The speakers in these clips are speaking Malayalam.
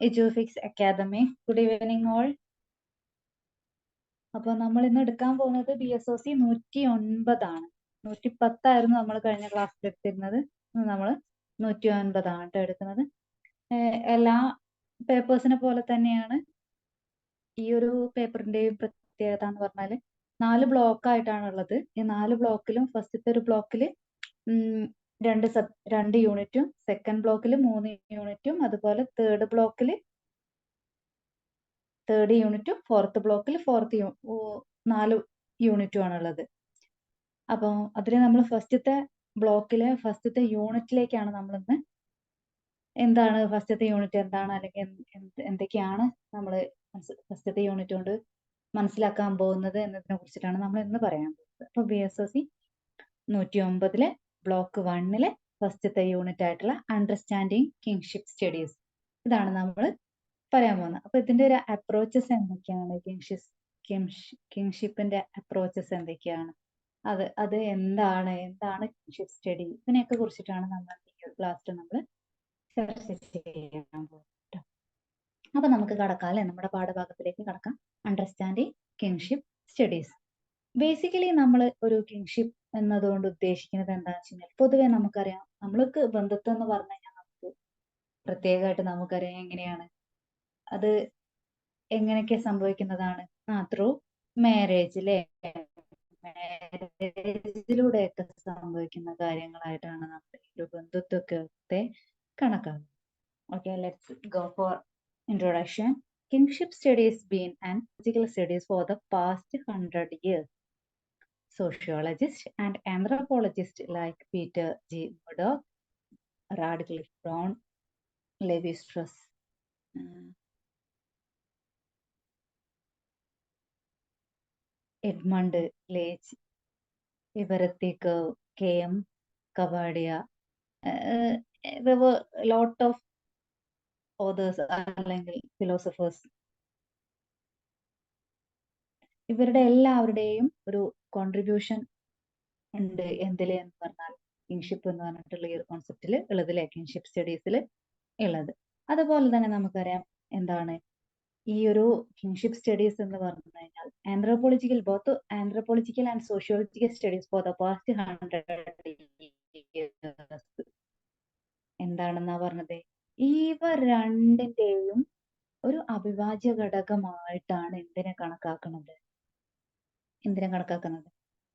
എജുഫിക്സ് അക്കാദമി. Good evening all. അപ്പൊ നമ്മൾ ഇന്ന് എടുക്കാൻ പോകുന്നത് BSOC 109 110 നമ്മൾ കഴിഞ്ഞ ക്ലാസ്സിൽ എടുത്തിരുന്നത്. നമ്മൾ 109 എടുക്കുന്നത്. എല്ലാ പേപ്പേഴ്സിനെ പോലെ തന്നെയാണ് ഈ ഒരു പേപ്പറിന്റെയും പ്രത്യേകത എന്ന് പറഞ്ഞാൽ 4 ബ്ലോക്ക് ആയിട്ടാണ് ഉള്ളത്. ഈ 4 ബ്ലോക്കിലും ഫസ്റ്റത്തെ ഒരു ബ്ലോക്കിൽ 2 യൂണിറ്റും, സെക്കൻഡ് ബ്ലോക്കിൽ 3 യൂണിറ്റും, അതുപോലെ തേർഡ് യൂണിറ്റും, ഫോർത്ത് ബ്ലോക്കിൽ 4 യൂണിറ്റും ആണുള്ളത്. അപ്പോൾ അതിൽ നമ്മൾ ഫസ്റ്റത്തെ ബ്ലോക്കിലെ ഫസ്റ്റത്തെ യൂണിറ്റിലേക്കാണ് നമ്മളിന്ന് എന്താണ് ഫസ്റ്റത്തെ യൂണിറ്റ് എന്താണ്, അല്ലെങ്കിൽ എന്തൊക്കെയാണ് നമ്മൾ ഫസ്റ്റത്തെ യൂണിറ്റ് കൊണ്ട് മനസ്സിലാക്കാൻ പോകുന്നത് എന്നതിനെ കുറിച്ചിട്ടാണ് നമ്മൾ ഇന്ന് പറയാൻ പോകുന്നത്. അപ്പോൾ BSOC 109 ബ്ലോക്ക് 1 ഫസ്റ്റത്തെ യൂണിറ്റ് ആയിട്ടുള്ള അണ്ടർസ്റ്റാൻഡിങ് കിങ്ഷിപ്പ് സ്റ്റഡീസ്, ഇതാണ് നമ്മൾ പറയാൻ പോകുന്നത്. അപ്പൊ ഇതിന്റെ ഒരു അപ്രോച്ചസ് എന്തൊക്കെയാണ്, കിങ്ഷിപ്പിന്റെ അപ്രോച്ചസ് എന്തൊക്കെയാണ്, അത് എന്താണ് കിങ്ഷിപ്പ് സ്റ്റഡി, ഇതിനെയൊക്കെ കുറിച്ചിട്ടാണ് നമ്മൾ ഈ ഒരു ക്ലാസ്സിൽ നമ്മൾ ചർച്ച ചെയ്യാൻ പോകുന്നത്. അപ്പൊ നമുക്ക് കടക്കാം അല്ലെ, നമ്മുടെ പാഠഭാഗത്തിലേക്ക് കടക്കാം. Understanding kingship studies. ബേസിക്കലി നമ്മൾ ഒരു കിങ്ഷിപ്പ് എന്നതുകൊണ്ട് ഉദ്ദേശിക്കുന്നത് എന്താണെന്ന് വെച്ച് കഴിഞ്ഞാൽ, പൊതുവെ നമുക്കറിയാം, നമ്മൾക്ക് ബന്ധുത്വം എന്ന് പറഞ്ഞു കഴിഞ്ഞാൽ നമുക്ക് പ്രത്യേകമായിട്ട് നമുക്കറിയാം എങ്ങനെയാണ് അത് എങ്ങനെയൊക്കെ സംഭവിക്കുന്നതാണ്. ത്രൂ മാരേജ് അല്ലെ, മാരേജിലൂടെയൊക്കെ സംഭവിക്കുന്ന കാര്യങ്ങളായിട്ടാണ് നമ്മുടെ ഈ ഒരു ബന്ധുത്വത്തെ കണക്കാക്കുന്നത്. Okay, let's go for introduction. Kinship studies been an physical studies for the past 100 years. Sociologists and anthropologists like Peter G. Murdoch, Radcliffe Brown, Levi Strauss, Edmund Leach, Ibarati K.M. Kavadia. There were a lot of authors അല്ലെങ്കിൽ ഫിലോസഫേഴ്സ്. ഇവരുടെ എല്ലാവരുടെയും ഒരു കോൺട്രിബ്യൂഷൻ ഉണ്ട് എന്തില് എന്ന് പറഞ്ഞാൽ കിങ്ഷിപ്പ് എന്ന് പറഞ്ഞിട്ടുള്ള ഈ ഒരു കോൺസെപ്റ്റിൽ ഉള്ളതിലെ, കിങ്ഷിപ്പ് സ്റ്റഡീസിൽ ഉള്ളത്. അതുപോലെ തന്നെ നമുക്കറിയാം എന്താണ് ഈ ഒരു കിങ്ഷിപ്പ് സ്റ്റഡീസ് എന്ന് പറഞ്ഞു കഴിഞ്ഞാൽ both anthropological and sociological studies for the past 100 years എന്താണെന്നാ പറഞ്ഞത്, ഇവ രണ്ടിന്റെയും ഒരു അവിഭാജ്യ ഘടകമായിട്ടാണ് എന്തിനെ കണക്കാക്കുന്നത്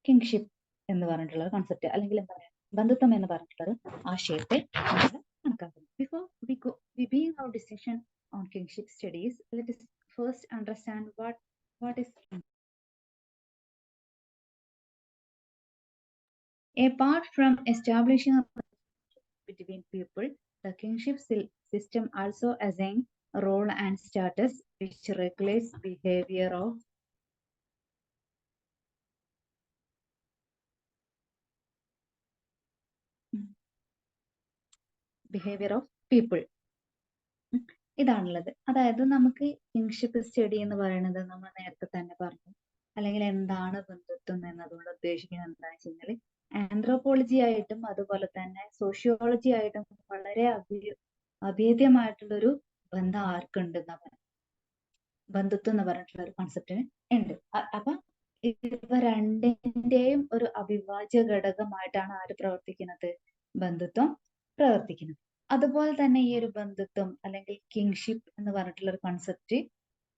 കിങ്ഷിപ്പ് എന്ന് പറഞ്ഞിട്ടുള്ള കോൺസെപ്റ്റ്, അല്ലെങ്കിൽ എന്താ പറയുക, ബന്ധുത്വം എന്ന് പറഞ്ഞിട്ടുള്ള ആശയത്തെ കണക്കാക്കുന്നത്. Before we begin our discussion on kinship studies, let us first understand what is kinship. Apart from establishing a between people, the kinship system also assigns a role and status which regulates behavior of people. ഇതാണുള്ളത്. അതായത് നമുക്ക് കിങ്ഷിപ്പ് സ്റ്റഡി എന്ന് പറയുന്നത് നമ്മൾ നേരത്തെ തന്നെ പറഞ്ഞു, അല്ലെങ്കിൽ എന്താണ് ബന്ധുത്വം എന്നതുകൊണ്ട് ഉദ്ദേശിക്കുന്നത് എന്താണെന്ന് വെച്ച് കഴിഞ്ഞാൽ, ആന്ത്രോപോളജി ആയിട്ടും അതുപോലെ തന്നെ സോഷ്യോളജി ആയിട്ടും വളരെ അഭേദ്യമായിട്ടുള്ളൊരു ബന്ധം ആർക്കുണ്ട് ബന്ധുത്വം എന്ന് പറഞ്ഞിട്ടുള്ള ഒരു കോൺസെപ്റ്റിന് ഉണ്ട്. അപ്പൊ ഇവ രണ്ടിന്റെയും ഒരു അവിഭാജ്യ ഘടകമായിട്ടാണ് ആര് പ്രവർത്തിക്കുന്നത്, ബന്ധുത്വം പ്രവർത്തിക്കുന്നത്. അതുപോലെ തന്നെ ഈ ഒരു ബന്ധുത്വം അല്ലെങ്കിൽ കിങ്ഷിപ്പ് എന്ന് പറഞ്ഞിട്ടുള്ള ഒരു കോൺസെപ്റ്റ്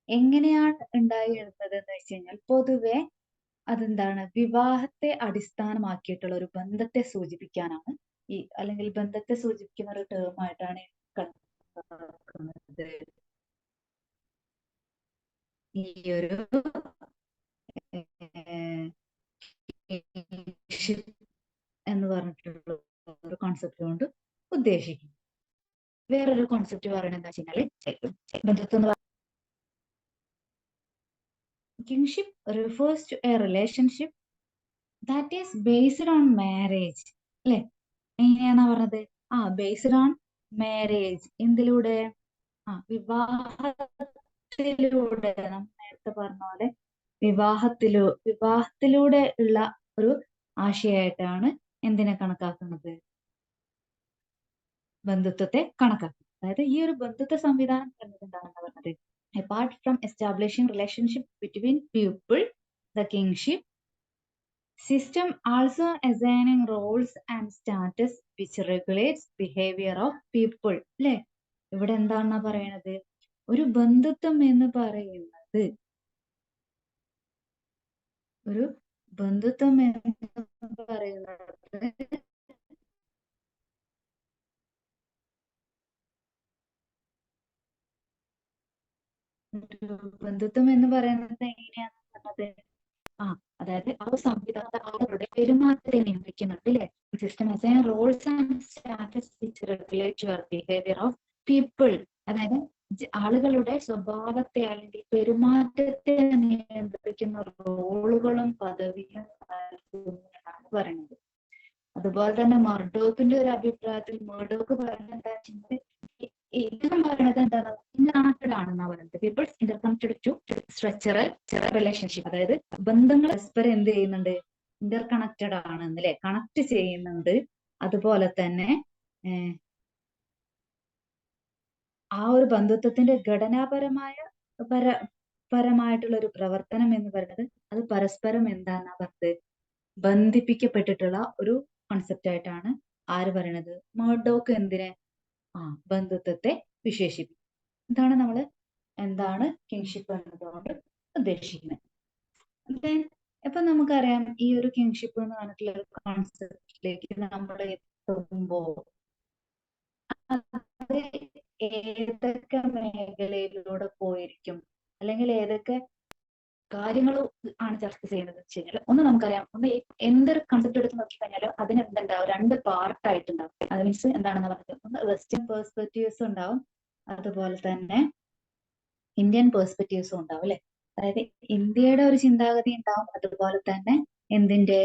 എങ്ങനെയാണ് ഉണ്ടായിരുന്നത് എന്ന് വെച്ച് കഴിഞ്ഞാൽ, പൊതുവെ അതെന്താണ്, വിവാഹത്തെ അടിസ്ഥാനമാക്കിയിട്ടുള്ള ഒരു ബന്ധത്തെ സൂചിപ്പിക്കാനാണ് അല്ലെങ്കിൽ ബന്ധത്തെ സൂചിപ്പിക്കുന്ന ഒരു ടേം ആയിട്ടാണ് കണക്കാക്കുന്നത് ഈ ഒരു എന്ന് പറഞ്ഞിട്ടുള്ള ഒരു കോൺസെപ്റ്റ് കൊണ്ട് ഉദ്ദേശിക്കും. വേറൊരു കോൺസെപ്റ്റ് പറയുന്നത് എന്താ വെച്ചാൽ, ബന്ധുത്വം എന്ന് kinship refers to a relationship that is based on marriage. അല്ലെ, എങ്ങനെയാണോ പറഞ്ഞത്, based on marriage. എന്തിലൂടെ, വിവാഹത്തിലൂടെ. നമ്മൾ നേരത്തെ പറഞ്ഞ പോലെ വിവാഹത്തിലൂടെ ഉള്ള ഒരു ആശയമായിട്ടാണ് എന്തിനെ കണക്കാക്കുന്നത്, ബന്ധുത്വത്തെ കണക്കാക്കുന്നത്. അതായത് ഈ ഒരു ബന്ധുത്വ സംവിധാനം എന്നത് എന്താണെന്ന് പറഞ്ഞത്, apart from establishing relationship between people, the kingship system also assigning roles and status which regulates behavior of people. അല്ലെ, ഇവിടെ എന്താണെന്നാ പറയണത്, ഒരു ബന്ധുത്വം എന്ന് പറയുന്നത്, ഒരു ബന്ധുത്വം എന്ന് പറയുന്നത് ബന്ധുത്വം എന്ന് പറയുന്നത് എങ്ങനെയാണെന്ന് പറഞ്ഞത്, അതായത് ആ ഒരു സംവിധാനം ആളുകളുടെ പെരുമാറ്റത്തെ നിയന്ത്രിക്കുന്നുണ്ട് അല്ലെ. System assign roles and status which regulate your behaviour of people. അതായത് ആളുകളുടെ സ്വഭാവത്തെ അല്ലെങ്കിൽ പെരുമാറ്റത്തെ നിയന്ത്രിക്കുന്ന റോളുകളും പദവിയും എന്നാണ് പറയുന്നത്. അതുപോലെ തന്നെ മർഡോക്കിന്റെ ഒരു അഭിപ്രായത്തിൽ മർഡോക്ക് പറയുന്നത് എന്താ വെച്ചാൽ, ഇദ്ദേഹം പറയുന്നത് എന്താണ്, ഇന്റർകണക്റ്റഡ് ആണെന്നാ പറയുന്നത്. Peoples interconnected to structural relationship. അതായത് ബന്ധങ്ങൾ പരസ്പരം എന്ത് ചെയ്യുന്നുണ്ട്, ഇന്റർകണക്റ്റഡ് ആണെന്ന് അല്ലെ, കണക്ട് ചെയ്യുന്നുണ്ട്. അതുപോലെ തന്നെ ആ ഒരു ബന്ധുത്വത്തിന്റെ ഘടനാപരമായ പരമായിട്ടുള്ള ഒരു പ്രവർത്തനം എന്ന് പറയുന്നത് അത് പരസ്പരം എന്താന്നാ പറഞ്ഞത്, ബന്ധിപ്പിക്കപ്പെട്ടിട്ടുള്ള ഒരു കോൺസെപ്റ്റ് ആയിട്ടാണ് ആര് പറയണത്, മർഡോക്ക് എന്തിനെ ബന്ധുത്വത്തെ വിശേഷിപ്പിക്കും. ഇതാണ് നമ്മൾ എന്താണ് കിങ്ഷിപ്പ് എന്നതുകൊണ്ട് ഉദ്ദേശിക്കുന്നത്. ഇപ്പൊ നമുക്കറിയാം ഈ ഒരു കിങ്ഷിപ്പ് എന്ന് പറഞ്ഞിട്ടുള്ള ഒരു കോൺസെപ്റ്റിലേക്ക് നമ്മൾ എത്തുമ്പോ അത് ഏതൊക്കെ മേഖലയിലൂടെ പോയിരിക്കും, അല്ലെങ്കിൽ ഏതൊക്കെ കാര്യങ്ങൾ ആണ് ചർച്ച ചെയ്യുന്നത് വെച്ച് കഴിഞ്ഞാൽ, ഒന്ന് നമുക്കറിയാം, ഒന്ന് എന്തൊരു കൺസെപ്റ്റ് എടുത്ത് നോക്കി കഴിഞ്ഞാൽ അതിന് എന്തുണ്ടാവും, രണ്ട് പാർട്ടായിട്ടുണ്ടാവും. അത് മീൻസ് എന്താണെന്ന് പറഞ്ഞത്, ഒന്ന് വെസ്റ്റേൺ പെർസ്പെക്റ്റീവ്സ് ഉണ്ടാവും, അതുപോലെ തന്നെ ഇന്ത്യൻ പെർസ്പെക്റ്റീവ്സും ഉണ്ടാവും അല്ലെ. അതായത് ഇന്ത്യയുടെ ഒരു ചിന്താഗതി ഉണ്ടാവും, അതുപോലെ തന്നെ എന്തിന്റെ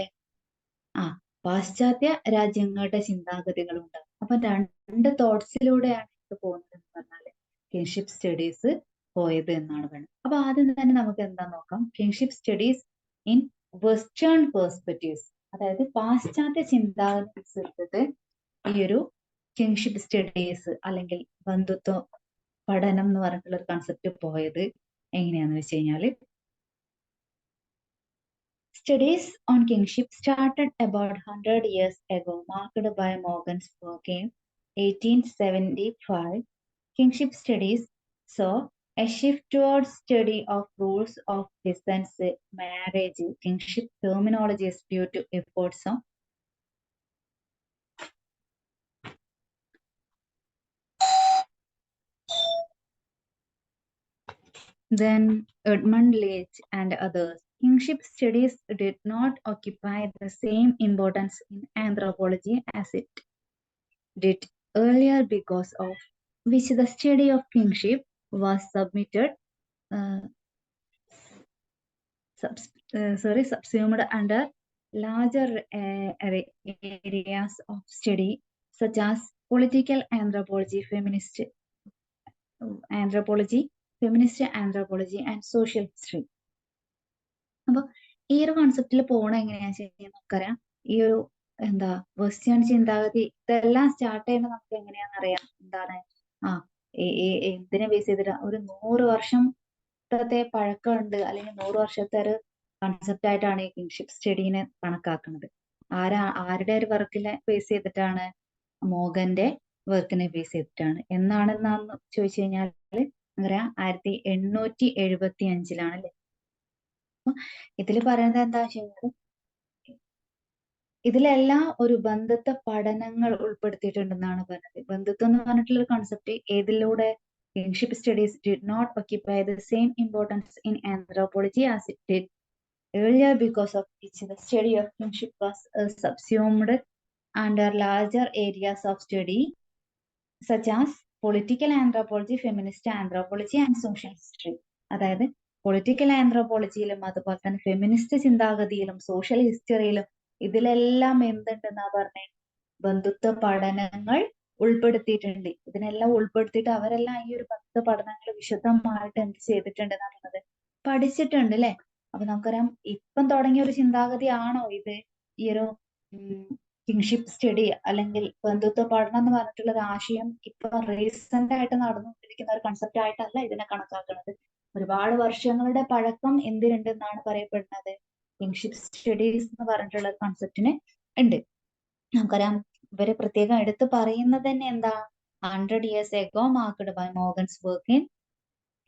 പാശ്ചാത്യ രാജ്യങ്ങളുടെ ചിന്താഗതികളും ഉണ്ടാവും. അപ്പൊ രണ്ട് തോട്ട്സിലൂടെയാണ് ഇത് പോകുന്നത് എന്ന് പറഞ്ഞാല് കിങ്ഷിപ്പ് സ്റ്റഡീസ് പോയത് എന്നാണ് പറയുന്നത്. അപ്പൊ ആദ്യം തന്നെ നമുക്ക് എന്താ നോക്കാം, kingship studies in western perspectives. അതായത് പാശ്ചാത്യ ചിന്താഗതി അനുസരിച്ചിട്ട് ഈ ഒരു കിങ്ഷിപ്പ് സ്റ്റഡീസ് അല്ലെങ്കിൽ ബന്ധുത്വ പഠനം എന്ന് പറഞ്ഞിട്ടുള്ള ഒരു കൺസെപ്റ്റ് പോയത് എങ്ങനെയാന്ന് വെച്ച് കഴിഞ്ഞാല്, studies on kingship started about 100 years ago, marked by Morgan's work in 1875. Kingship studies saw a shift towards study of rules of descent, marriage. Kingship terminology is due to efforts of then Edmund Leach and others. Kingship studies did not occupy the same importance in anthropology as it did earlier, because of which the study of kingship was subsumed under larger areas of study such as political anthropology, feminist anthropology, and social history. അപ്പൊ ഈ ഒരു കോൺസെപ്റ്റിൽ പോകണ എങ്ങനെയാണെന്ന് വെച്ച് കഴിഞ്ഞാൽ നമുക്കറിയാം, ഈ ഒരു വെസ്റ്റേൺ ചിന്താഗതി ഇതെല്ലാം സ്റ്റാർട്ട് ചെയ്യുന്നത് നമുക്ക് എങ്ങനെയാണെന്ന് അറിയാം. എന്താണ് എന്തിനെ ബേസ് ചെയ്തിട്ട് ഒരു 100 വർഷത്തെ പഴക്കമുണ്ട്, അല്ലെങ്കിൽ 100 വർഷത്തെ ഒരു കൺസെപ്റ്റ് ആയിട്ടാണ് ഈ കിങ്ഷിപ്പ് സ്റ്റഡീനെ കണക്കാക്കുന്നത്. ആരുടെ ഒരു വർക്കിനെ ബേസ് ചെയ്തിട്ടാണ്, മോഗന്റെ വർക്കിനെ ബേസ് ചെയ്തിട്ടാണ്. എന്നാണെന്നാന്ന് ചോദിച്ചു കഴിഞ്ഞാൽ പറയാം 1875 അല്ലെ. ഇതിൽ പറയുന്നത് എന്താ വെച്ചാൽ, ഇതിലെല്ലാം ഒരു ബന്ധുത്വ പഠനങ്ങൾ ഉൾപ്പെടുത്തിയിട്ടുണ്ടെന്നാണ് പറഞ്ഞത്. ബന്ധുത്വം എന്ന് പറഞ്ഞിട്ടുള്ള ഒരു കോൺസെപ്റ്റ് ഏതിലൂടെ, kinship studies did not occupy the same importance in anthropology as it did earlier, because of which the study of kingship was subsumed under larger areas of study such as political anthropology, feminist anthropology and social history. അതായത് പൊളിറ്റിക്കൽ ആന്ത്രോപോളജിയിലും അതുപോലെ തന്നെ ഫെമിനിസ്റ്റ് ചിന്താഗതിയിലും സോഷ്യൽ ഹിസ്റ്ററിയിലും ഇതിലെല്ലാം എന്തുണ്ടെന്നാ പറഞ്ഞേ, ബന്ധുത്വ പഠനങ്ങൾ ഉൾപ്പെടുത്തിയിട്ടുണ്ട്. ഇതിനെല്ലാം ഉൾപ്പെടുത്തിയിട്ട് അവരെല്ലാം ഈ ഒരു ബന്ധുത്വ പഠനങ്ങൾ വിശദമായിട്ട് എന്ത് ചെയ്തിട്ടുണ്ട് എന്നാ പറയുന്നത്, പഠിച്ചിട്ടുണ്ട് അല്ലെ. അപ്പൊ നമുക്കറിയാം, ഇപ്പം തുടങ്ങിയ ഒരു ചിന്താഗതി ആണോ ഇത്, ഈ ഒരു കിങ്ഷിപ്പ് സ്റ്റഡി അല്ലെങ്കിൽ ബന്ധുത്വ പഠനം എന്ന് പറഞ്ഞിട്ടുള്ള ഒരു ആശയം ഇപ്പൊ റീസെന്റ് ആയിട്ട് നടന്നുകൊണ്ടിരിക്കുന്ന ഒരു കൺസെപ്റ്റ് ആയിട്ടല്ല ഇതിനെ കണക്കാക്കുന്നത്. ഒരുപാട് വർഷങ്ങളുടെ പഴക്കം എന്തിനുണ്ടെന്നാണ് പറയപ്പെടുന്നത്, കിങ്ഷിപ്പ് സ്റ്റഡീസ് എന്ന് പറഞ്ഞിട്ടുള്ള കൺസെപ്റ്റിന് ഉണ്ട്. നമുക്കറിയാം, ഇവര് പ്രത്യേകം എടുത്ത് പറയുന്നത് തന്നെ എന്താ, 100 years ago marked by Morgan's work in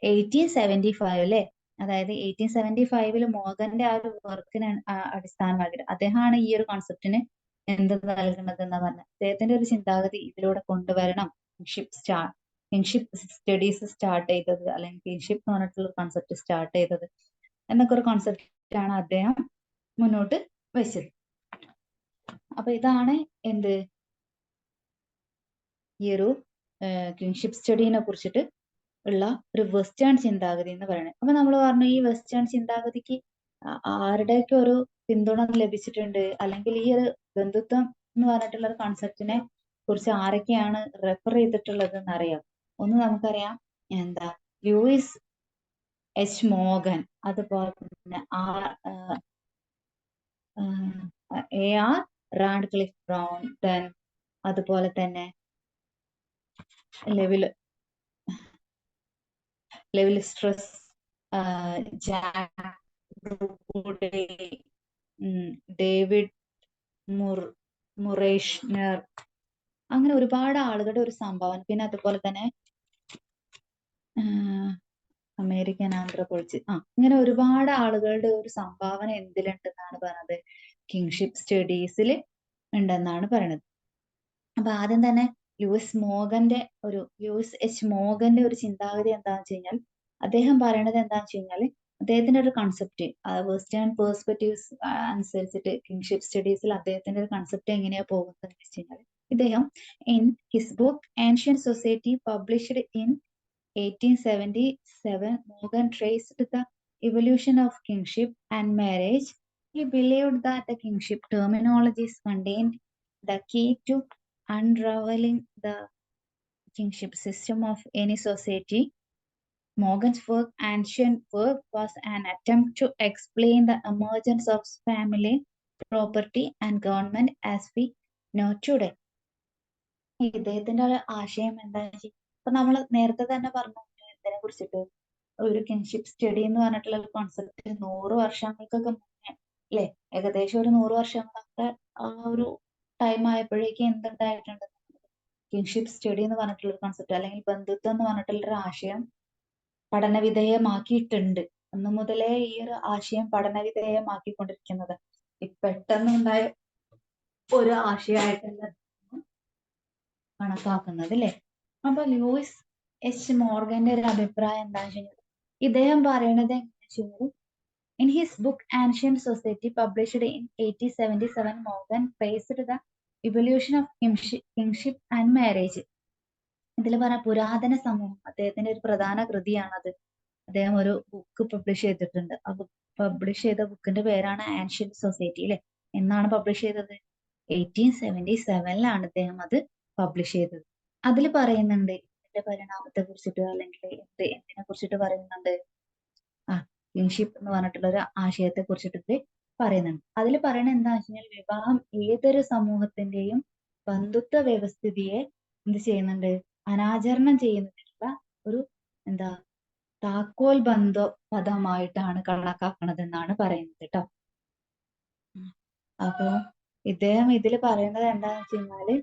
1875 അല്ലെ. അതായത് 1875 മോർഗന്റെ ആ ഒരു വർക്കിന് അടിസ്ഥാനമാക്കിയിട്ട് അദ്ദേഹമാണ് ഈ ഒരു കോൺസെപ്റ്റിന് എന്ത് നൽകുന്നത് എന്നാ പറഞ്ഞത്. അദ്ദേഹത്തിന്റെ ഒരു ചിന്താഗതി ഇതിലൂടെ കൊണ്ടുവരണം. കിങ്ഷിപ്പ് സ്റ്റഡീസ് സ്റ്റാർട്ട് ചെയ്തത്, അല്ലെങ്കിൽ കിങ്ഷിപ്പ് എന്ന് പറഞ്ഞിട്ടുള്ള കോൺസെപ്റ്റ് സ്റ്റാർട്ട് ചെയ്തത് എന്നൊക്കെ ഒരു കോൺസെപ്റ്റ് ആണ് അദ്ദേഹം മുന്നോട്ട് വെച്ചത്. അപ്പൊ ഇതാണ് എന്ത്, ഈ ഒരു കിങ്ഷിപ്പ് സ്റ്റഡീനെ കുറിച്ചിട്ട് ഉള്ള ഒരു വെസ്റ്റേൺ ചിന്താഗതി എന്ന് പറയുന്നത്. അപ്പൊ നമ്മൾ പറഞ്ഞു, ഈ വെസ്റ്റേൺ ചിന്താഗതിക്ക് ആരുടെയൊക്കെ ഒരു പിന്തുണ ലഭിച്ചിട്ടുണ്ട്, അല്ലെങ്കിൽ ഈ ഒരു ബന്ധുത്വം എന്ന് പറഞ്ഞിട്ടുള്ള ഒരു കോൺസെപ്റ്റിനെ കുറിച്ച് ആരൊക്കെയാണ് റെഫർ ചെയ്തിട്ടുള്ളത് എന്നറിയാം. ഒന്ന് നമുക്കറിയാം, എന്താ, ലൂയിസ് എച്ച് മോർഗൻ, അതുപോലെ തന്നെ AR റാഡ്ക്ലിഫ് ബ്രൗൺ, ദെൻ അതുപോലെ തന്നെ ലെവിൽ സ്ട്രെസ്, ഡേവിഡ് മുറേഷ്നർ, അങ്ങനെ ഒരുപാട് ആളുകളുടെ ഒരു സംഭാവന. പിന്നെ അതുപോലെ തന്നെ അമേരിക്കൻ ആന്ത്രോപോളജി, ഇങ്ങനെ ഒരുപാട് ആളുകളുടെ ഒരു സംഭാവന എന്തിലുണ്ടെന്നാണ് പറയുന്നത്, കിങ്ഷിപ്പ് സ്റ്റഡീസിൽ ഉണ്ടെന്നാണ് പറയുന്നത്. അപ്പൊ ആദ്യം തന്നെ ലൂയിസ് എച്ച് മോർഗന്റെ ഒരു ചിന്താഗതി എന്താണെന്ന് വെച്ച് കഴിഞ്ഞാൽ, അദ്ദേഹം പറയണത് എന്താണെന്ന് വെച്ച് കഴിഞ്ഞാൽ, അദ്ദേഹത്തിന്റെ ഒരു കൺസെപ്റ്റ് വെസ്റ്റേൺ പേഴ്സ്പെക്റ്റീവ്സ് അനുസരിച്ചിട്ട് കിങ്ഷിപ്പ് സ്റ്റഡീസിൽ അദ്ദേഹത്തിന്റെ ഒരു കൺസെപ്റ്റ് എങ്ങനെയാ പോകുന്നത് എന്ന് വെച്ച് കഴിഞ്ഞാൽ, ഇദ്ദേഹം in his book ancient society published in 1877, Morgan traced the evolution of kingship and marriage. He believed that the kingship terminologies contained the key to unraveling the kingship system of any society. Morgan's work, Ancient Work, was an attempt to explain the emergence of family, property, and government as we know today. ഇദ്ദേഹത്തിന്റെ ആശയം എന്താണെന്ന് വെച്ചാൽ, ഇപ്പൊ നമ്മൾ നേരത്തെ തന്നെ പറഞ്ഞു ഇതിനെ കുറിച്ചിട്ട്, ഒരു കിങ്ഷിപ്പ് സ്റ്റഡി എന്ന് പറഞ്ഞിട്ടുള്ള കോൺസെപ്റ്റ് 100 വർഷങ്ങൾക്കൊക്കെ മുന്നേ അല്ലെ, ഏകദേശം ഒരു 100 വർഷങ്ങളൊക്കെ ആ ഒരു ടൈം ആയപ്പോഴേക്കും എന്തുണ്ടായിട്ടുണ്ട്, കിങ്ഷിപ്പ് സ്റ്റഡി എന്ന് പറഞ്ഞിട്ടുള്ള ഒരു കോൺസെപ്റ്റ് അല്ലെങ്കിൽ ബന്ധുത്വം എന്ന് പറഞ്ഞിട്ടുള്ള ഒരു ആശയം പഠനവിധേയമാക്കിയിട്ടുണ്ട്. അന്ന് മുതലേ ഈ ഒരു ആശയം പഠനവിധേയമാക്കിക്കൊണ്ടിരിക്കുന്നത് പെട്ടെന്നുണ്ടായ ഒരു ആശയമായിട്ടല്ല കണക്കാക്കുന്നത് അല്ലെ. അപ്പൊ ലൂയിസ് എച്ച് മോർഗന്റെ ഒരു അഭിപ്രായം എന്താണെന്ന് വെച്ചാൽ, ഇദ്ദേഹം പറയണത് എങ്ങനെയാണെന്ന് വെച്ചാൽ, in his book ancient society published in 1877, Morgan traced the evolution of kingship and marriage. ഇതിൽ പറഞ്ഞ പുരാതന സമൂഹം, അദ്ദേഹത്തിന്റെ ഒരു പ്രധാന കൃതിയാണത്. അദ്ദേഹം ഒരു ബുക്ക് പബ്ലിഷ് ചെയ്തിട്ടുണ്ട്. ആ പബ്ലിഷ് ചെയ്ത ബുക്കിന്റെ പേരാണ് ആൻഷ്യന്റ് സൊസൈറ്റി അല്ലെ. എന്നാണ് പബ്ലിഷ് ചെയ്തത്, 1877 അദ്ദേഹം അത് പബ്ലിഷ് ചെയ്തത്. അതിൽ പറയുന്നുണ്ട് ഇതിന്റെ പരിണാമത്തെ കുറിച്ചിട്ട്, അല്ലെങ്കിൽ എന്തിനെ കുറിച്ചിട്ട് പറയുന്നുണ്ട്, കിങ്ഷിപ്പ് എന്ന് പറഞ്ഞിട്ടുള്ള ഒരു ആശയത്തെ കുറിച്ചിട്ട് പറയുന്നുണ്ട്. അതിൽ പറയണത് എന്താ വെച്ച് കഴിഞ്ഞാൽ, വിവാഹം ഏതൊരു സമൂഹത്തിന്റെയും ബന്ധുത്വ വ്യവസ്ഥിതിയെ എന്ത് ചെയ്യുന്നുണ്ട്, അനാചരണം ചെയ്യുന്നതിനുള്ള ഒരു താക്കോൽ പദമായിട്ടാണ് കണക്കാക്കുന്നത് എന്നാണ് പറയുന്നത് കേട്ടോ. അപ്പൊ ഇദ്ദേഹം ഇതിൽ പറയുന്നത് എന്താന്ന് വെച്ച് കഴിഞ്ഞാല്,